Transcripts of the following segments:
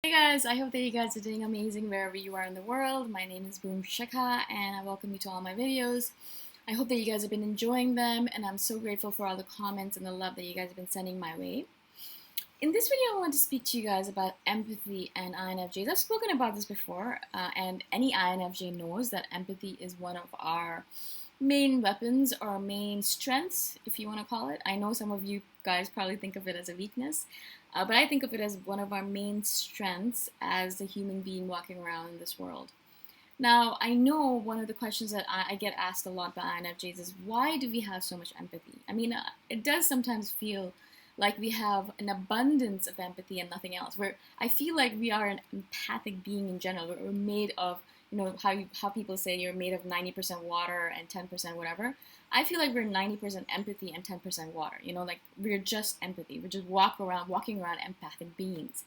Hey guys, I hope that you guys are doing amazing wherever you are in the world. My name is Boom Shikha and I welcome you to all my videos. I hope that you guys have been enjoying them and I'm so grateful for all the comments and the love that you guys have been sending my way. In this video, I want to speak to you guys about empathy and INFJs. I've spoken about this before and any INFJ knows that empathy is one of our main weapons or main strengths, if you want to call it. I know some of you guys probably think of it as a weakness, but I think of it as one of our main strengths as a human being walking around in this world. Now, I know one of the questions that I get asked a lot by INFJs is why do we have so much empathy? I mean, it does sometimes feel like we have an abundance of empathy and nothing else. Where I feel like we are an empathic being in general. We're made of, how people say you're made of 90% water and 10% whatever. I feel like we're 90% empathy and 10% water. Like we're just empathy. We're just walking around empathic beings.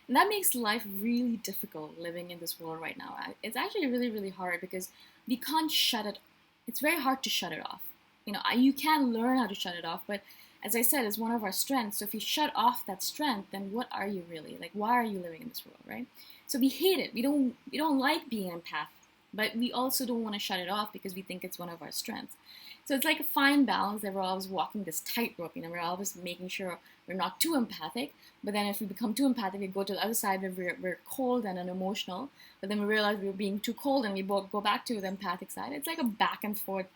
And that makes life really difficult living in this world right now. It's actually really, really hard because we can't shut it. It's very hard to shut it off. You can learn how to shut it off, but as I said, it's one of our strengths. So if you shut off that strength, then what are you really? Like, why are you living in this world, right? So we hate it. We don't like being an empath, but we also don't want to shut it off because we think it's one of our strengths. So it's like a fine balance that we're always walking this tightrope. We're always making sure we're not too empathic, but then if we become too empathic, we go to the other side where we're cold and unemotional, but then we realize we're being too cold and we both go back to the empathic side. It's like a back and forth.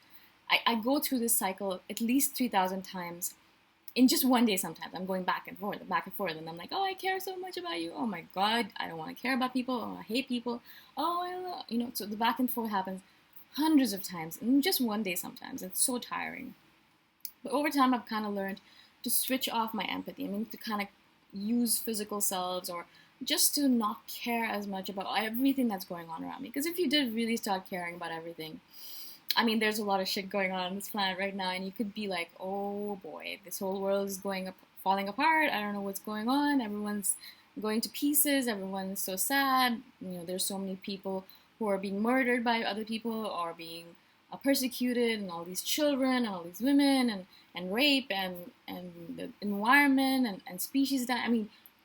I go through this cycle at least 3,000 times in just one day. Sometimes I'm going back and forth, and I'm like, oh, I care so much about you. Oh my God, I don't want to care about people. Oh, I hate people. Oh, I don't know. So the back and forth happens hundreds of times in just one day sometimes. It's so tiring. But over time, I've kind of learned to switch off my empathy. To kind of use physical selves or just to not care as much about everything that's going on around me. Because if you did really start caring about everything, there's a lot of shit going on this planet right now, and you could be like, oh boy, this whole world is falling apart. I don't know what's going on. Everyone's going to pieces. Everyone's so sad. There's so many people who are being murdered by other people or being persecuted, and all these children and all these women and rape and the environment and species that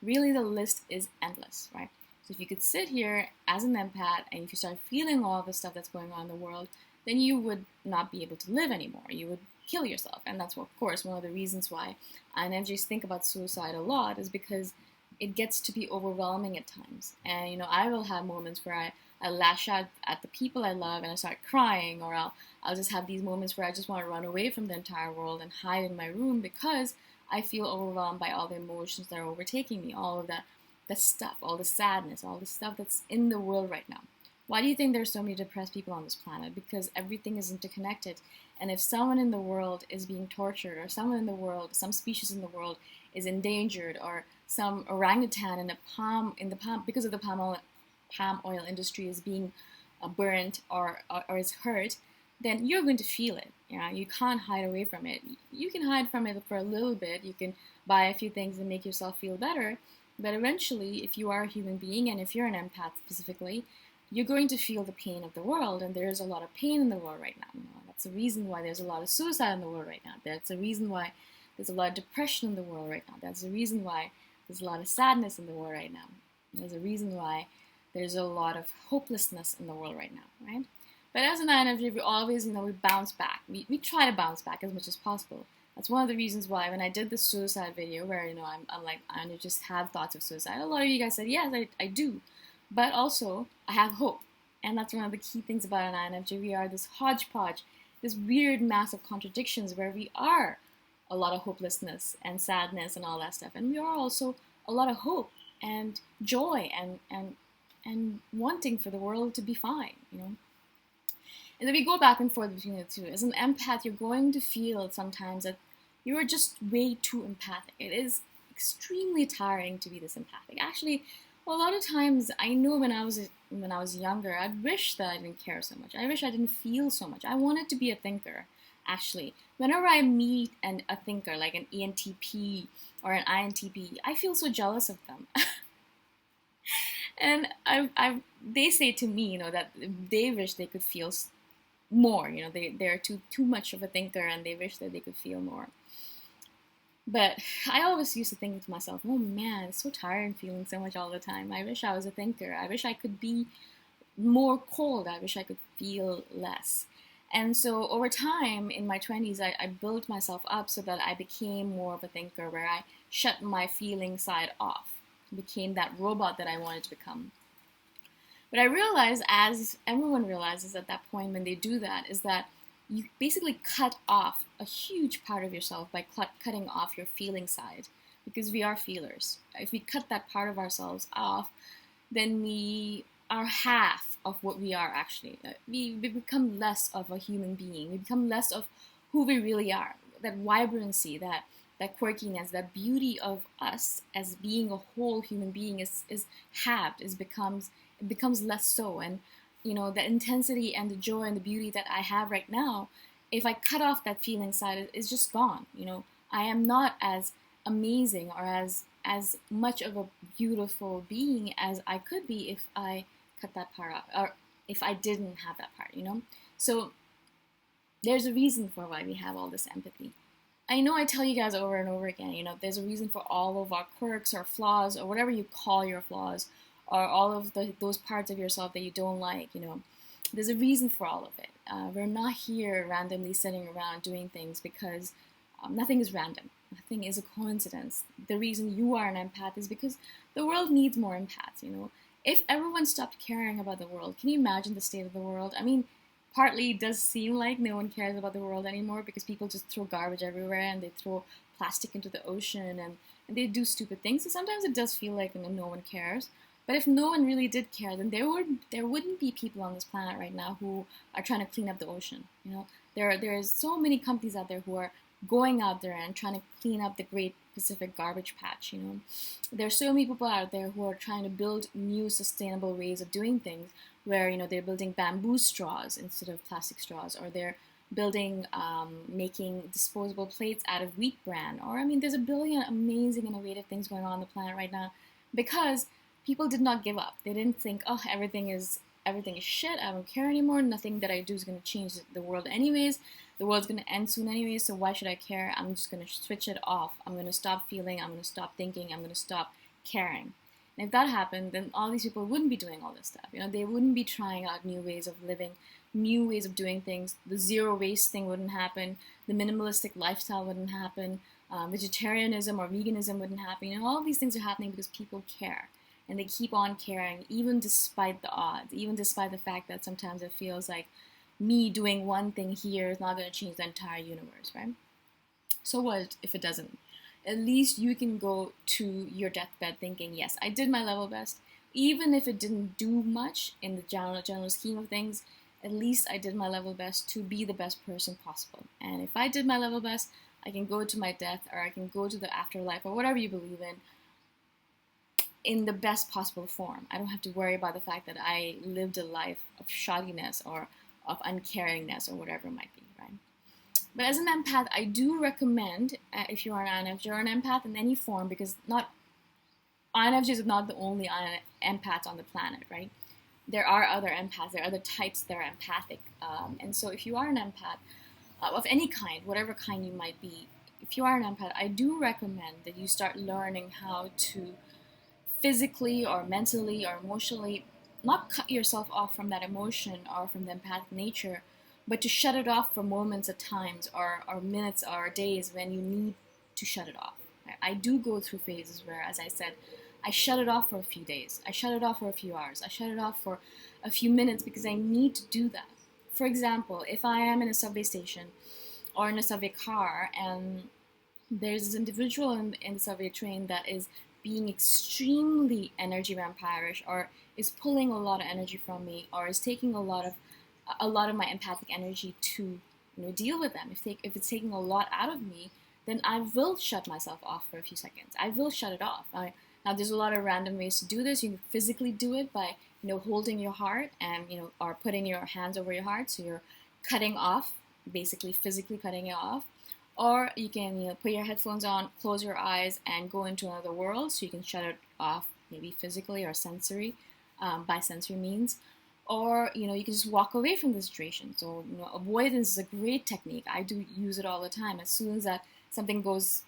really the list is endless, right? So if you could sit here as an empath and if you start feeling all the stuff that's going on in the world, then you would not be able to live anymore. You would kill yourself. And that's, of course, one of the reasons why INFJs think about suicide a lot is because it gets to be overwhelming at times. And, I will have moments where I lash out at the people I love and I start crying, or I'll just have these moments where I just want to run away from the entire world and hide in my room because I feel overwhelmed by all the emotions that are overtaking me, all of the stuff, all the sadness, all the stuff that's in the world right now. Why do you think there's so many depressed people on this planet? Because everything is interconnected. And if someone in the world is being tortured, or someone in the world, some species in the world is endangered, or some orangutan in the palm because of the palm oil industry is being burnt or is hurt, then you're going to feel it. You can't hide away from it. You can hide from it for a little bit. You can buy a few things and make yourself feel better. But eventually, if you are a human being, and if you're an empath specifically, you're going to feel the pain of the world, and there's a lot of pain in the world right now. That's the reason why there's a lot of suicide in the world right now. That's the reason why there's a lot of depression in the world right now. That's the reason why there's a lot of sadness in the world right now. There's a reason why there's a lot of hopelessness in the world right now, right? But as an INFJ, we always, we bounce back. We try to bounce back as much as possible. That's one of the reasons why when I did the suicide video where, I'm like, I just have thoughts of suicide, a lot of you guys said, yes, I do. But also, I have hope. And that's one of the key things about an INFJ. We are this hodgepodge, this weird mass of contradictions where we are a lot of hopelessness and sadness and all that stuff. And we are also a lot of hope and joy and wanting for the world to be fine, And then we go back and forth between the two. As an empath, you're going to feel sometimes that you are just way too empathic. It is extremely tiring to be this empathic. Actually, a lot of times, I know when I was younger, I wish that I didn't care so much. I wish I didn't feel so much. I wanted to be a thinker, actually. Whenever I meet a thinker, like an ENTP or an INTP, I feel so jealous of them. And they say to me, that they wish they could feel more. They're too much of a thinker, and they wish that they could feel more. But I always used to think to myself, oh man, it's so tired and feeling so much all the time. I wish I was a thinker. I wish I could be more cold. I wish I could feel less. And so over time in my 20s, I built myself up so that I became more of a thinker, where I shut my feeling side off, became that robot that I wanted to become. But I realized, as everyone realizes at that point when they do that, is that you basically cut off a huge part of yourself by cutting off your feeling side, because we are feelers. If we cut that part of ourselves off, then we are half of what we are actually. We become less of a human being. We become less of who we really are. That vibrancy, that quirkiness, that beauty of us as being a whole human being is halved. It becomes less so. And the intensity and the joy and the beauty that I have right now, if I cut off that feeling side, it's just gone. I am not as amazing or as much of a beautiful being as I could be if I cut that part out, or if I didn't have that part. So there's a reason for why we have all this empathy. I know I tell you guys over and over again, there's a reason for all of our quirks or flaws or whatever you call your flaws, or all of those parts of yourself that you don't like. There's a reason for all of it. We're not here randomly sitting around doing things because nothing is random. Nothing is a coincidence. The reason you are an empath is because the world needs more empaths. If everyone stopped caring about the world, can you imagine the state of the world? I mean, partly it does seem like no one cares about the world anymore because people just throw garbage everywhere and they throw plastic into the ocean and they do stupid things. So sometimes it does feel like no one cares. But if no one really did care, then there wouldn't be people on this planet right now who are trying to clean up the ocean. There's so many companies out there who are going out there and trying to clean up the Great Pacific Garbage Patch. There's so many people out there who are trying to build new sustainable ways of doing things, where they're building bamboo straws instead of plastic straws, or they're building making disposable plates out of wheat bran, or there's a billion amazing innovative things going on the planet right now because people did not give up. They didn't think, oh, everything is shit, I don't care anymore, nothing that I do is going to change the world anyways, the world's going to end soon anyways, so why should I care? I'm just going to switch it off. I'm going to stop feeling, I'm going to stop thinking, I'm going to stop caring. And if that happened, then all these people wouldn't be doing all this stuff. They wouldn't be trying out new ways of living, new ways of doing things. The zero waste thing wouldn't happen. The minimalistic lifestyle wouldn't happen. Vegetarianism or veganism wouldn't happen. All of these things are happening because people care. And they keep on caring, even despite the odds, even despite the fact that sometimes it feels like me doing one thing here is not going to change the entire universe, right? So what if it doesn't? At least you can go to your deathbed thinking, yes, I did my level best. Even if it didn't do much in the general scheme of things, at least I did my level best to be the best person possible. And if I did my level best, I can go to my death, or I can go to the afterlife, or whatever you believe in the best possible form. I don't have to worry about the fact that I lived a life of shoddiness or of uncaringness or whatever it might be, right? But as an empath, I do recommend, if you are an INFJ or an empath in any form, because INFJs are not the only empaths on the planet, right? There are other empaths, there are other types that are empathic. And so if you are an empath of any kind, whatever kind you might be, if you are an empath, I do recommend that you start learning how to physically or mentally or emotionally not cut yourself off from that emotion or from the empathic nature, but to shut it off for moments at times, or minutes or days when you need to shut it off. I do go through phases where, as I said, I shut it off for a few days, I shut it off for a few hours, I shut it off for a few minutes because I need to do that. For example, if I am in a subway station or in a subway car and there's this individual in the subway train that is being extremely energy vampirish, or is pulling a lot of energy from me, or is taking a lot of my empathic energy to deal with them. If it's taking a lot out of me, then I will shut myself off for a few seconds. I will shut it off. Now there's a lot of random ways to do this. You can physically do it by holding your heart and or putting your hands over your heart, so you're cutting off, basically physically cutting it off. Or you can put your headphones on, close your eyes, and go into another world, so you can shut it off, maybe physically or sensory, by sensory means. Or you can just walk away from the situation. So avoidance is a great technique. I do use it all the time. As soon as that something goes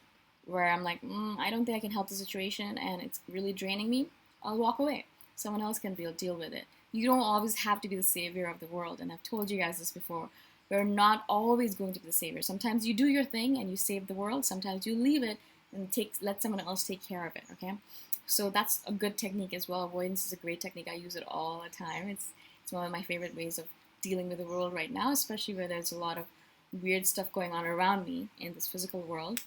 where I'm like, I don't think I can help the situation and it's really draining me, I'll walk away. Someone else can deal with it. You don't always have to be the savior of the world, and I've told you guys this before. You're not always going to be the savior. Sometimes you do your thing and you save the world. Sometimes you leave it and let someone else take care of it, okay? So that's a good technique as well. Avoidance is a great technique. I use it all the time. It's one of my favorite ways of dealing with the world right now, especially where there's a lot of weird stuff going on around me in this physical world.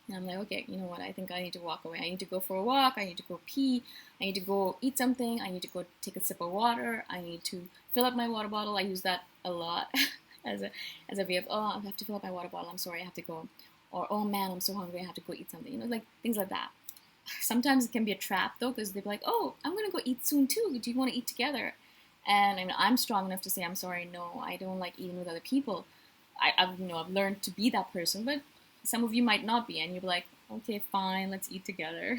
And I'm like, okay, you know what? I think I need to walk away. I need to go for a walk. I need to go pee. I need to go eat something. I need to go take a sip of water. I need to fill up my water bottle. I use that a lot as a way of, oh, I have to fill up my water bottle. I'm sorry, I have to go. Or, oh man, I'm so hungry. I have to go eat something. You know, like things like that. Sometimes it can be a trap though, because they're like, oh, I'm gonna go eat soon too. Do you want to eat together? And I mean, I'm strong enough to say, I'm sorry, no, I don't like eating with other people. I've learned to be that person, but some of you might not be, and you're like, okay, fine, let's eat together.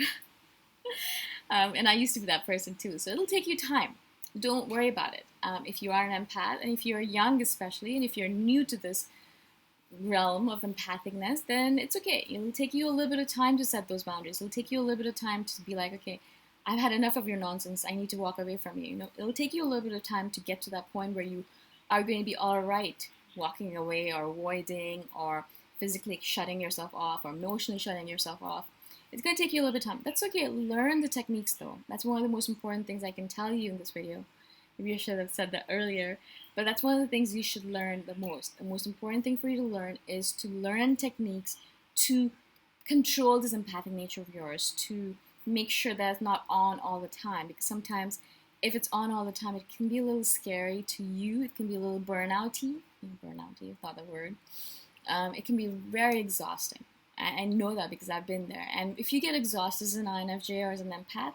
And I used to be that person too, so it'll take you time. Don't worry about it. If you are an empath, and if you're young especially, and if you're new to this realm of empathicness, then it's okay. It'll take you a little bit of time to set those boundaries. It'll take you a little bit of time to be like, okay, I've had enough of your nonsense. I need to walk away from you. You know, it'll take you a little bit of time to get to that point where you are going to be all right walking away or avoiding or physically shutting yourself off or emotionally shutting yourself off. It's going to take you a little bit of time. That's okay. Learn the techniques though. That's one of the most important things I can tell you in this video. Maybe I should have said that earlier, but that's one of the things you should learn the most. The most important thing for you to learn is to learn techniques to control this empathic nature of yours, to make sure that it's not on all the time, because sometimes if it's on all the time, it can be a little scary to you. It can be a little burnouty. Burnouty, I thought the word. It can be very exhausting. I know that because I've been there. And if you get exhausted as an INFJ or as an empath,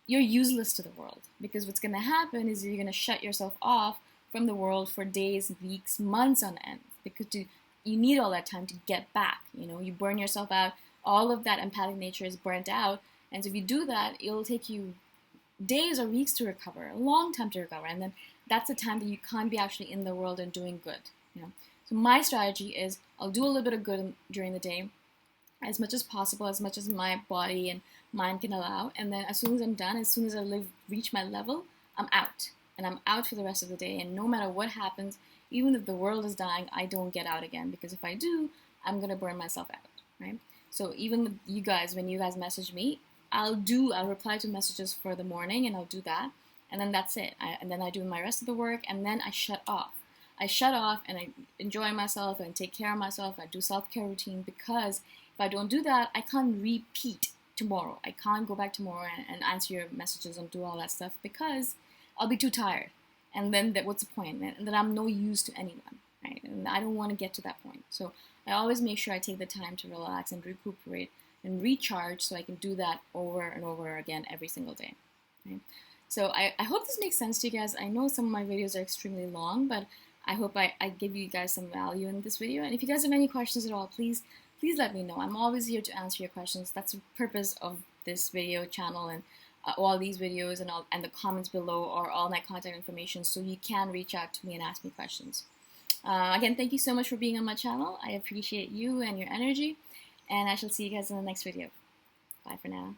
you're useless to the world, because what's going to happen is you're going to shut yourself off from the world for days, weeks, months on end, because you need all that time to get back. You know, you burn yourself out. All of that empathic nature is burnt out. And so if you do that, it'll take you days or weeks to recover, a long time to recover. And then that's the time that you can't be actually in the world and doing good. You know? So my strategy is I'll do a little bit of good during the day, as much as possible, as much as my body and mind can allow. And then as soon as I'm done, as soon as I reach my level, I'm out. And I'm out for the rest of the day. And no matter what happens, even if the world is dying, I don't get out again. Because if I do, I'm going to burn myself out, right? So even with you guys, when you guys message me, I'll reply to messages for the morning, and I'll do that. And then that's it. And then I do my rest of the work, and then I shut off. I shut off and I enjoy myself and take care of myself. I do self-care routine, because if I don't do that, I can't repeat tomorrow. I can't go back tomorrow and answer your messages and do all that stuff, because I'll be too tired. And then what's the point? And then I'm no use to anyone, right? And I don't want to get to that point. So I always make sure I take the time to relax and recuperate and recharge, so I can do that over and over again every single day, right? So I hope this makes sense to you guys. I know some of my videos are extremely long, but I hope I give you guys some value in this video. And if you guys have any questions at all, please let me know. I'm always here to answer your questions. That's the purpose of this video channel, and all these videos and the comments below are all my contact information, so you can reach out to me and ask me questions. Again, thank you so much for being on my channel. I appreciate you and your energy, and I shall see you guys in the next video. Bye for now.